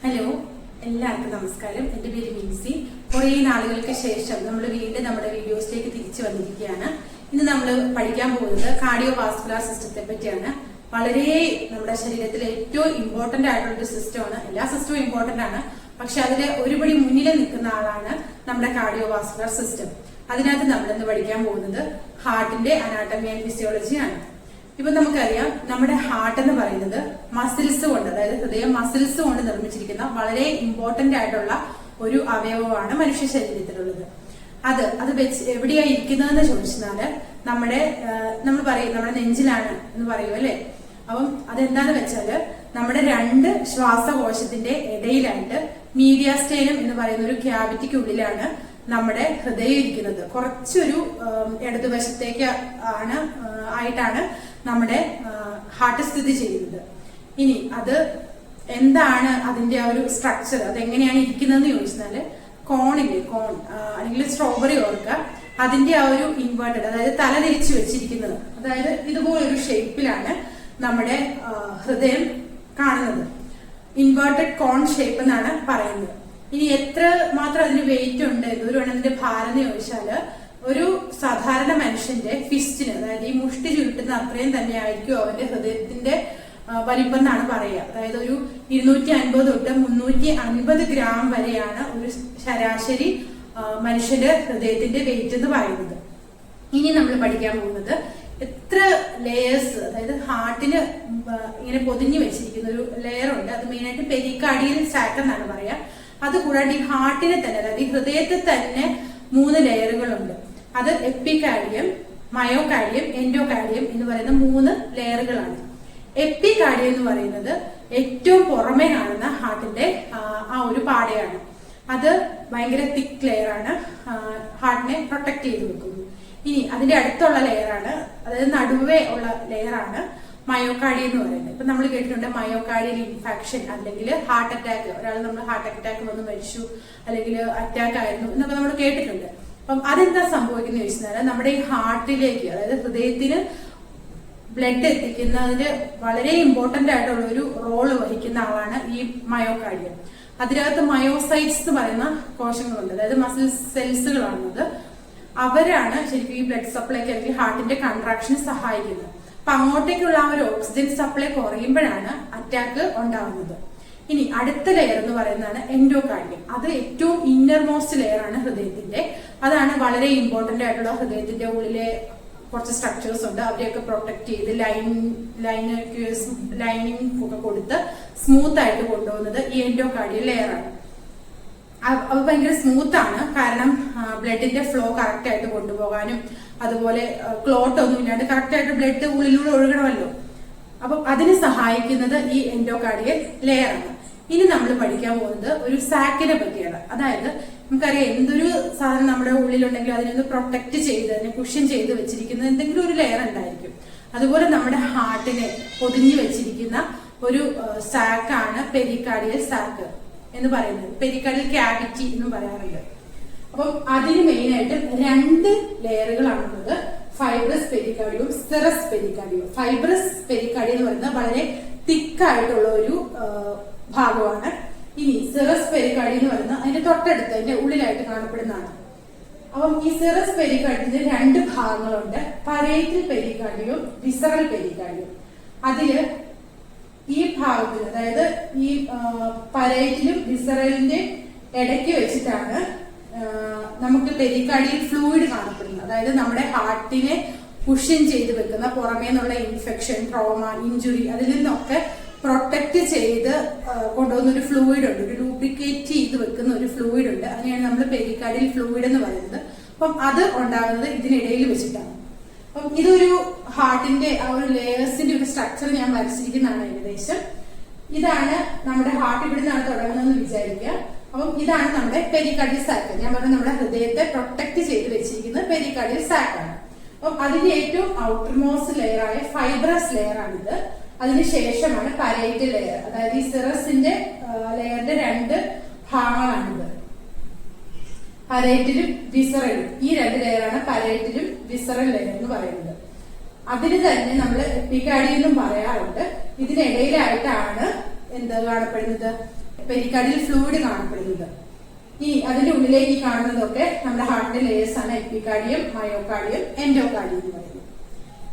Hello, എല്ലാവർക്കും നമസ്കാരം. എൻ്റെ പേര് മിൻസി. കുറേ നാളുകൾക്ക് ശേഷം നമ്മൾ വീണ്ടും നമ്മുടെ വീഡിയോസിലേക്ക് തിരിച്ചു വന്നിരിക്കുകയാണ്. ഇന്ന് നമ്മൾ പഠിക്കാൻ പോകുന്നത് കാർഡിയോ വാസ്കുലർ സിസ്റ്റത്തെ പറ്റിയാണ്. വളരെ നമ്മുടെ ശരീരത്തിലെ ഏറ്റവും ഇമ്പോർട്ടന്റ് ആയിട്ടുള്ള ഒരു സിസ്റ്റമാണ്. എല്ലാ സിസ്റ്റവും ഇമ്പോർട്ടന്റ് ആണ്, പക്ഷെ അതിൽ ഒരുപടി മുന്നിൽ നിൽക്കുന്ന ആളാണ് നമ്മുടെ കാർഡിയോ വാസ്കുലർ സിസ്റ്റം. അതിനകത്ത് നമ്മൾ ഇന്ന് പഠിക്കാൻ പോകുന്നത് ഹാർട്ടിന്റെ അനാട്ടമി ആൻഡ് ഫിസിയോളജിയാണ്. ഇപ്പൊ നമുക്കറിയാം, നമ്മുടെ ഹാർട്ട് എന്ന് പറയുന്നത് മസിൽസ് കൊണ്ട്, അതായത് ഹൃദയം മസിൽസ് കൊണ്ട് നിർമ്മിച്ചിരിക്കുന്ന വളരെ ഇമ്പോർട്ടന്റ് ആയിട്ടുള്ള ഒരു അവയവമാണ് മനുഷ്യ ശരീരത്തിലുള്ളത്. അത് വെച്ച് എവിടെയാണ് ഇരിക്കുന്നതെന്ന് ചോദിച്ചാല് നമ്മൾ പറയും നമ്മുടെ നെഞ്ചിലാണ് എന്ന് പറയും അല്ലെ. അപ്പം അതെന്താന്ന് വെച്ചാല് നമ്മുടെ രണ്ട് ശ്വാസകോശത്തിന്റെ ഇടയിലായിട്ട് മീഡിയാസ്റ്റൈനം എന്ന് പറയുന്ന ഒരു ക്യാവിറ്റിക്കുള്ളിലാണ് നമ്മുടെ ഹൃദയം ഇരിക്കുന്നത്. കുറച്ചൊരു ഇടതുവശത്തേക്ക് ആയിട്ടാണ് നമ്മുടെ ഹാർട്ട് സ്ഥിതി ചെയ്യുന്നത്. ഇനി അത് എന്താണ് അതിന്റെ ആ ഒരു സ്ട്രക്ചർ, അതെങ്ങനെയാണ് ഇരിക്കുന്നതെന്ന് ചോദിച്ചാല് കോണില്ലേ, കോൺ അല്ലെങ്കിൽ സ്ട്രോബെറി ഓർക്കുക, അതിന്റെ ആ ഒരു ഇൻവേർട്ടഡ്, അതായത് തല തിരിച്ചു വെച്ചിരിക്കുന്നത്, അതായത് ഇതുപോലൊരു ഷേപ്പിലാണ് നമ്മുടെ ഹൃദയം കാണുന്നത്. ഇൻവേർട്ടഡ് കോൺ ഷേപ്പ് എന്നാണ് പറയുന്നത്. ഇനി എത്ര മാത്രം അതിന് വെയിറ്റ് ഉണ്ട്, എന്തോരാണ് അതിന്റെ ഭാരം എന്ന് ചോദിച്ചാല് ഒരു സാധാരണ മനുഷ്യന്റെ ഫിസ്റ്റിന്, അതായത് ഈ മുഷ്ടി ചുരുട്ടുന്ന അത്രയും തന്നെ ആയിരിക്കും അവന്റെ ഹൃദയത്തിന്റെ വലിപ്പം എന്നാണ് പറയുക. അതായത് ഒരു 250 തൊട്ട് 350 ഗ്രാം വരെയാണ് ഒരു ശരാശരി മനുഷ്യന്റെ ഹൃദയത്തിന്റെ വെയിറ്റ് എന്ന് പറയുന്നത്. ഇനി നമ്മൾ പഠിക്കാൻ പോകുന്നത് എത്ര ലെയേഴ്സ്, അതായത് ഹാർട്ടിന് ഇങ്ങനെ പൊതിഞ്ഞു വെച്ചിരിക്കുന്ന ഒരു ലെയർ ഉണ്ട്. അത് മെയിനായിട്ട് പെരികാർഡിയൽ സാക്ക് എന്നാണ് പറയാ. അതുകൂടാതെ ഈ ഹാർട്ടിനെ തന്നെ, അതായത് ഈ ഹൃദയത്തിൽ തന്നെ 3 ലെയറുകളുണ്ട്. അത് എപ്പികാർഡിയം, മയോകാർഡിയം, എൻഡോകാർഡിയം എന്ന് പറയുന്ന 3 ലെയറുകളാണ്. എപ്പികാർഡിയം എന്ന് പറയുന്നത് ഏറ്റവും പുറമെ കാണുന്ന ഹാർട്ടിന്റെ ആ ഒരു പാടയാണ്. അത് ഭയങ്കര തിക്ക് ലെയർ ആണ്, ഹാർട്ടിനെ പ്രൊട്ടക്ട് ചെയ്ത് വെക്കുന്നു. ഇനി അതിന്റെ അടുത്തുള്ള ലെയറാണ്, അതായത് നടുവേ ഉള്ള ലെയറാണ് മയോകാർഡിയം എന്ന് പറയുന്നത്. ഇപ്പൊ നമ്മൾ കേട്ടിട്ടുണ്ട് മയോകാർഡിയൽ ഇൻഫെക്ഷൻ അല്ലെങ്കിൽ ഹാർട്ട് അറ്റാക്ക്, നമ്മൾ ഹാർട്ട് അറ്റാക്ക് വന്ന് മരിച്ചു അല്ലെങ്കിൽ അറ്റാക്ക് ആയിരുന്നു എന്നൊക്കെ നമ്മൾ കേട്ടിട്ടുണ്ട്. അപ്പം അതെന്താ സംഭവിക്കുന്നത് ചോദിച്ചാൽ നമ്മുടെ ഈ ഹാർട്ടിലേക്ക്, അതായത് ഹൃദയത്തിന് ബ്ലഡ് എത്തിക്കുന്നതിന് വളരെ ഇമ്പോർട്ടന്റ് ആയിട്ടുള്ള ഒരു റോള് വഹിക്കുന്ന ആളാണ് ഈ മയോകാർഡിയം. അതിനകത്ത് മയോസൈറ്റ്സ് എന്ന് പറയുന്ന കോശങ്ങളുണ്ട്, അതായത് മസിൽ സെൽസുകളാണത്. അവരാണ് ശരിക്കും ഈ ബ്ലഡ് സപ്ലൈക്ക് അല്ലെങ്കിൽ ഹാർട്ടിന്റെ കൺട്രാക്ഷന് സഹായിക്കുന്നത്. അപ്പൊ അങ്ങോട്ടേക്കുള്ള ആ ഒരു ഓക്സിജൻ സപ്ലൈ കുറയുമ്പോഴാണ് അറ്റാക്ക് ഉണ്ടാകുന്നത്. ഇനി അടുത്ത ലെയർ എന്ന് പറയുന്നതാണ് എൻഡോകാർഡിയം. അത് ഏറ്റവും ഇന്നർമോസ്റ്റ് ലെയർ ആണ് ഹൃദയത്തിന്റെ. അതാണ് വളരെ ഇമ്പോർട്ടന്റ് ആയിട്ടുള്ള ഹൃദയത്തിന്റെ ഉള്ളിലെ കുറച്ച് സ്ട്രക്ചേഴ്സ് ഉണ്ട്, അവരെയൊക്കെ പ്രൊട്ടക്ട് ചെയ്ത് ലൈനിങ് ഒക്കെ കൊടുത്ത് സ്മൂത്ത് ആയിട്ട് കൊണ്ടുപോകുന്നത് ഈ എൻഡോകാർഡിയൽ ലെയർ ആണ്. അത് ഭയങ്കര സ്മൂത്ത് ആണ്, കാരണം ബ്ലഡിന്റെ ഫ്ലോ കറക്റ്റ് ആയിട്ട് കൊണ്ടുപോകാനും അതുപോലെ ക്ലോട്ട് ഒന്നും ഇല്ലാണ്ട് കറക്റ്റ് ആയിട്ട് ബ്ലഡ് ഉള്ളിലൂടെ ഒഴുകണമല്ലോ. അപ്പൊ അതിന് സഹായിക്കുന്നത് ഈ എൻഡോകാർഡിയൽ ലെയർ ആണ്. ഇനി നമ്മൾ പഠിക്കാൻ പോകുന്നത് ഒരു സാക്കിനെ പറ്റിയാണ്. അതായത് നമുക്കറിയാം, എന്തൊരു സാധനം നമ്മുടെ ഉള്ളിലുണ്ടെങ്കിലും അതിനൊന്ന് പ്രൊട്ടക്ട് ചെയ്ത്, അതിനെ കുഷൻ ചെയ്ത് വെച്ചിരിക്കുന്ന എന്തെങ്കിലും ഒരു ലെയർ ഉണ്ടായിരിക്കും. അതുപോലെ നമ്മുടെ ഹാർട്ടിനെ പൊതിഞ്ഞു വെച്ചിരിക്കുന്ന ഒരു സാക്കാണ് പെരികാർഡിയൽ സാക്ക് എന്ന് പറയുന്നത്. പെരികാർഡിയൽ ക്യാവിറ്റി എന്നും പറയാറുണ്ട്. അപ്പം അതിന് മെയിൻ ആയിട്ട് 2 ലെയറുകളാണുള്ളത്, ഫൈബ്രസ് പെരികാർഡിയവും സെറസ് പെരികാർഡിയവും. ഫൈബ്രസ് പെരികാർഡിയം എന്ന് പറയുന്നത് വളരെ തിക്കായിട്ടുള്ള ഒരു ഭാഗമാണ്. ഇനി സെറസ് പെരികാർഡിയം എന്ന് പറയുന്നത് അതിന്റെ തൊട്ടടുത്ത്, അതിന്റെ ഉള്ളിലായിട്ട് കാണപ്പെടുന്നതാണ്. അപ്പം ഈ സെറസ് പെരികാർഡിയത്തിന് 2 ഭാഗങ്ങളുണ്ട്, പരേറ്റൽ പെരികാർഡിയവും വിസറൽ പെരികാർഡിയവും. അതില് ഈ ഭാഗത്തിൽ, അതായത് ഈ പരേറ്റിലും വിസറലിന്റെ ഇടയ്ക്ക് വെച്ചിട്ടാണ് നമുക്ക് പെരികാർഡിയൽ ഫ്ലൂയിഡ് കാണപ്പെടുന്നത്. അതായത് നമ്മുടെ ഹാർട്ടിനെ പുഷൻ ചെയ്ത് വെക്കുന്ന, പുറമേ നിന്നുള്ള ഇൻഫെക്ഷൻ, ട്രോമ, ഇഞ്ചുറി, അതിൽ നിന്നൊക്കെ പ്രൊട്ടക്ട് ചെയ്ത് കൊണ്ടുപോകുന്ന ഒരു ഫ്ലൂയിഡ് ഉണ്ട്, ഒരു ലൂബ്രിക്കേറ്റ് ചെയ്ത് വെക്കുന്ന ഒരു ഫ്ലൂയിഡ് ഉണ്ട്. അതിനെയാണ് നമ്മൾ പെരികാർഡിയൽ ഫ്ലൂയിഡ് എന്ന് പറയുന്നത്. അപ്പം അത് ഉണ്ടാകുന്നത് ഇതിനിടയിൽ വെച്ചിട്ടാണ്. അപ്പം ഇതൊരു ഹാർട്ടിന്റെ ആ ഒരു ലെയേഴ്സിന്റെ ഒരു സ്ട്രക്ചർ ഞാൻ വരച്ചിരിക്കുന്നതാണ് ഏകദേശം. ഇതാണ് നമ്മുടെ ഹാർട്ട്, ഇവിടെ നിന്നാണ് തുടങ്ങുന്നതെന്ന് വിചാരിക്കുക. അപ്പം ഇതാണ് നമ്മുടെ പെരികാർഡിയൽ സാക്ക്. ഞാൻ പറഞ്ഞ നമ്മുടെ ഹൃദയത്തെ പ്രൊട്ടക്ട് ചെയ്ത് വെച്ചിരിക്കുന്നത് പെരികാർഡിയൽ സാക്കാണ്. അപ്പം അതിന്റെ ഏറ്റവും ഔട്ടർമോസ്റ്റ് ലെയർ ആയ ഫൈബ്രസ് ലെയർ ആണിത്. അതിനുശേഷമാണ് പരേറ്റൽ ലെയർ, അതായത് ഈ സിറസിന്റെ ലെയറിന്റെ 2 ഭാഗങ്ങളാണിത്, പരേറ്റലും വിസറലും. ഈ 2 ലെയറാണ് പരേറ്റലും വിസറൽ ലെയർ എന്ന് പറയുന്നത്. അതിന് തന്നെ നമ്മൾ എപ്പികാർഡിയം എന്നും പറയാറുണ്ട്. ഇതിനിടയിലായിട്ടാണ് എന്ത് കാണപ്പെടുന്നത്? പെരിക്കാർഡിയൽ ഫ്ലൂയിഡ് കാണപ്പെടുന്നത്. ഈ അതിന്റെ ഉള്ളിലേക്ക് ഈ കാണുന്നതൊക്കെ നമ്മുടെ ഹാർട്ടിന്റെ ലേയേഴ്സ് ആണ്. എപ്പിക്കാർഡിയം, മയോകാർഡിയം, എൻഡോകാർഡിയം എന്ന് പറയുന്നത്.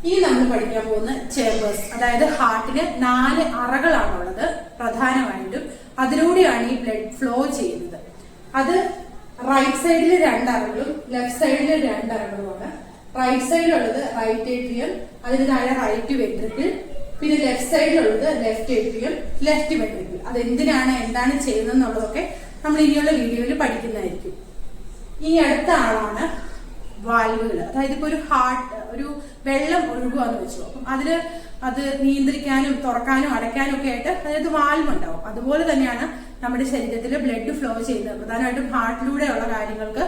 ഇനി നമ്മൾ പഠിക്കാൻ പോകുന്ന ചേമ്പേഴ്സ്, അതായത് ഹാർട്ടിന് 4 അറകളാണുള്ളത് പ്രധാനമായിട്ടും. അതിലൂടെയാണ് ഈ ബ്ലഡ് ഫ്ലോ ചെയ്യുന്നത്. അത് റൈറ്റ് സൈഡിൽ 2 അറകളും ലെഫ്റ്റ് സൈഡിൽ 2 അറകളുമാണ്. റൈറ്റ് സൈഡിലുള്ളത് റൈറ്റ് ഏട്രിയം, അതിന് താഴെ റൈറ്റ് വെൻട്രിക്കിൾ. പിന്നെ ലെഫ്റ്റ് സൈഡിലുള്ളത് ലെഫ്റ്റ് ഏട്രിയം, ലെഫ്റ്റ് വെൻട്രിക്കിൾ. അത് എന്താണ് ചെയ്യുന്നത് എന്നുള്ളതൊക്കെ നമ്മൾ ഇനിയുള്ള വീഡിയോയിൽ പഠിക്കുന്നതായിരിക്കും. ഇനി അടുത്ത ആളാണ് വാൽവുകൾ. അതായത് ഇപ്പൊ ഒരു വെള്ളം ഒഴുകുകയെന്ന് വെച്ചു, അപ്പം അത് നിയന്ത്രിക്കാനും തുറക്കാനും അടയ്ക്കാനും ഒക്കെ ആയിട്ട് അതായത് വാൽവ് ഉണ്ടാവും. അതുപോലെ തന്നെയാണ് നമ്മുടെ ശരീരത്തിൽ ബ്ലഡ് ഫ്ലോ ചെയ്യുന്നത്. പ്രധാനമായിട്ടും ഹാർട്ടിലൂടെയുള്ള കാര്യങ്ങൾക്ക്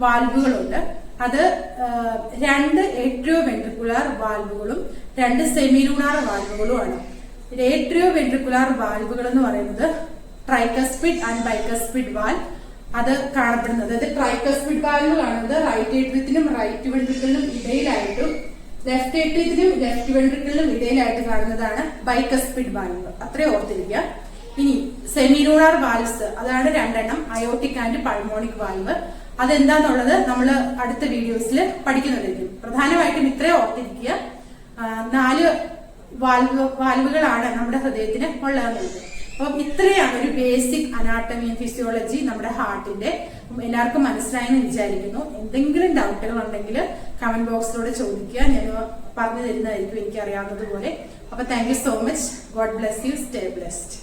വാൽവുകളുണ്ട്. അത് 2 ഏട്രിയോ വെൻട്രിക്കുലാർ വാൽവുകളും 2 സെമിലൂണാർ വാൽവുകളുമാണ്. ഏട്രിയോ വെൻട്രിക്കുലാർ വാൽവുകൾ എന്ന് പറയുന്നത് ട്രൈക്കസ്പിഡ് ആൻഡ് ബൈക്കസ്പിഡ് വാൽവ്. അത് കാണപ്പെടുന്നത്, അതായത് ട്രൈക്കസ്പിഡ് വാൽവ് കാണുന്നത് റൈറ്റ് ഏട്രിയത്തിനും റൈറ്റ് വെൻട്രിക്കിളിനും ഇടയിലായിട്ടും ലെഫ്റ്റ് ഏട്രിയത്തിനും ലെഫ്റ്റ് വെൻട്രിക്കിളിനും ഇടയിലായിട്ട് കാണുന്നതാണ് ബൈക്കസ്പിഡ് വാൽവ്. അത്രയും ഓർത്തിരിക്കുക. ഇനി സെമിലൂണാർ വാൽവ്സ്, അതാണ് 2 എണ്ണം, അയോട്ടിക് ആൻഡ് പൾമോണിക് വാൽവ്. അതെന്താന്നുള്ളത് നമ്മൾ അടുത്ത വീഡിയോസിൽ പഠിക്കുന്നതായിരിക്കും. പ്രധാനമായിട്ടും ഇത്രയും ഓർത്തിരിക്കുക. 4 വാൽവുകളാണ് നമ്മുടെ ഹൃദയത്തിന് ഉള്ളതെന്നുള്ളത്. അപ്പം ഇത്രയാണ് ഒരു ബേസിക് അനാട്ടമി ആൻഡ് ഫിസിയോളജി നമ്മുടെ ഹാർട്ടിന്റെ. എല്ലാവർക്കും മനസ്സിലായെന്ന് വിചാരിക്കുന്നു. എന്തെങ്കിലും ഡൗട്ടുകൾ ഉണ്ടെങ്കിൽ കമന്റ് ബോക്സിലൂടെ ചോദിക്കുക, ഞാൻ പറഞ്ഞു തരുന്നതായിരിക്കും എനിക്ക് അറിയാവുന്നതുപോലെ. അപ്പൊ thank you so much. God bless you. Stay blessed.